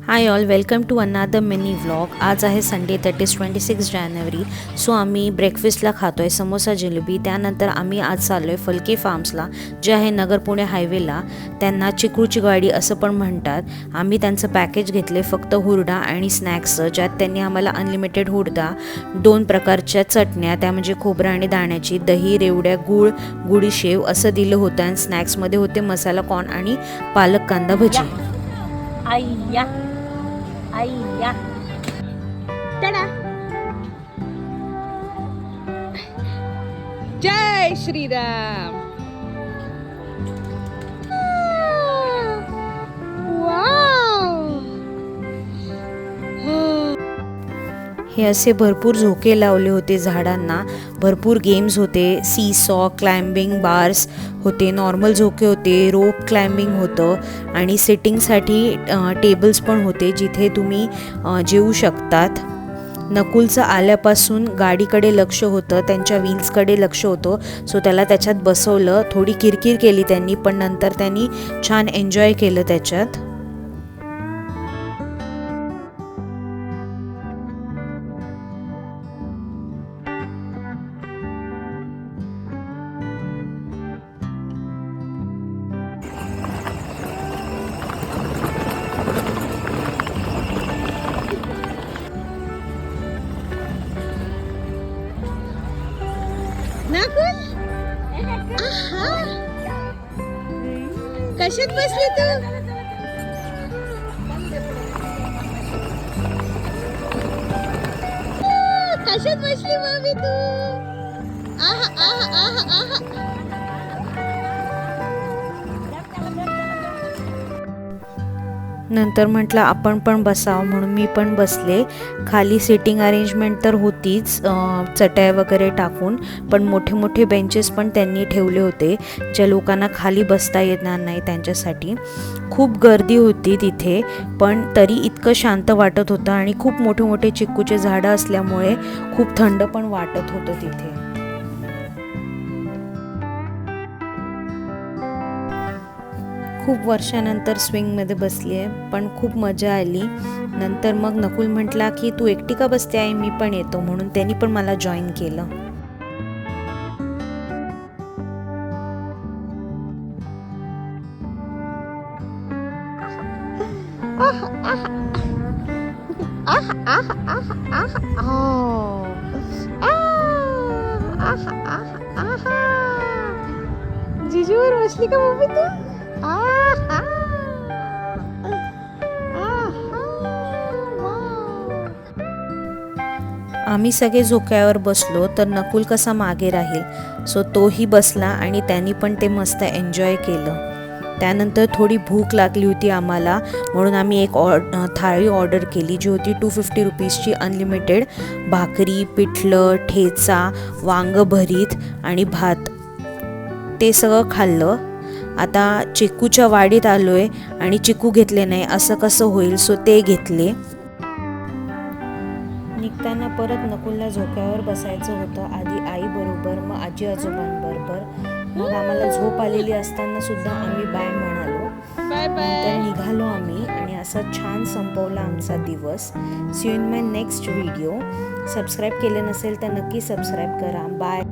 High all, welcome to another mini vlog. आज आहे Sunday, that is 26 जानेवारी. So आम्ही ब्रेकफास्टला खातो आहे समोसा जिलेबी. त्यानंतर आम्ही आज चाललो आहे फलके फार्म्सला, जे आहे नगर पुणे हायवेला. त्यांना चिकूची गाडी असं पण म्हणतात. आम्ही त्यांचं पॅकेज घेतले, फक्त हुरडा आणि स्नॅक्सचं, ज्यात त्यांनी आम्हाला अनलिमिटेड हुरडा, 2 प्रकारच्या चटण्या, त्या म्हणजे खोबरा आणि दाण्याची, दही, रेवड्या, गूळ, गुडी शेव असं दिलं होतं. आणि स्नॅक्समध्ये होते मसाला कॉर्न आणि पालक कांदा भजी. आय्या आय्या टडा. जय श्रीराम. हे असे भरपूर झोके लावले होते झाडांना. भरपूर गेम्स होते. सी सॉ, क्लाइम्बिंग बार्स होते, नॉर्मल झोके होते, रोप क्लाइम्बिंग होतं आणि सिटिंगसाठी टेबल्स पण होते, जिथे तुम्ही जेवू शकतात. नकुलचं आल्यापासून गाडीकडे लक्ष होतं, त्यांच्या व्हील्सकडे लक्ष होतं. सो त्याला त्याच्यात बसवलं. थोडी किरकिर केली त्यांनी, पण नंतर त्यांनी छान एन्जॉय केलं त्याच्यात. नकुल, कशात बसली तू? कशात बसली मामी तू? आहा आहा आहा आहा. नंतर म्हटलं आपण पण बसावं, म्हणून मी पण बसले. खाली सिटिंग अरेंजमेंट तर होतीच, चटया वगैरे टाकून, पण मोठे मोठे बेंचेस पण त्यांनी ठेवले होते, ज्या लोकांना खाली बसता येणार नाही त्यांच्यासाठी. खूप गर्दी होती तिथे, पण तरी इतकं शांत वाटत होतं. आणि खूप मोठे मोठे चिक्कूचे झाडं असल्यामुळे खूप थंड पण वाटत होतं तिथे. खूप वर्षानंतर स्विंगमध्ये बसली आहे, पण खूप मजा आली. नंतर मग नकुल म्हटला की तू एकटी का बसते आहे, मी पण येतो, म्हणून त्यांनी पण मला जॉईन केलं. जिजूवर बसली का मम्मी तू? आम्ही सगळे झोक्यावर बसलो, तर नकुल कसा मागे राहील, सो तोही बसला आणि त्यांनी पण ते मस्त एन्जॉय केलं. त्यानंतर थोडी भूक लागली होती आम्हाला, म्हणून आम्ही एक थाळी ऑर्डर केली, जी होती 250 रुपीजची. अनलिमिटेड भाकरी, पिठलं, ठेचा, वांग भरीत आणि भात, ते सगळं खाल्लं. आता चिक्कूच्या वाडीत आलो आहे आणि चिक्कू घेतले नाही असं कसं होईल, सो ते घेतले. निघताना परत नकुलला झोक्यावर बसायचं होतं, आधी आईबरोबर, मग आजी आजोबांबरोबर. मग आम्हाला झोप आलेली असताना सुद्धा आम्ही बाय म्हणालो. Bye bye. नंतर निघालो आम्ही आणि असा छान संपवला आमचा दिवस. See you in my next video. Subscribe केले नसेल तर नक्की सबस्क्राईब करा. बाय.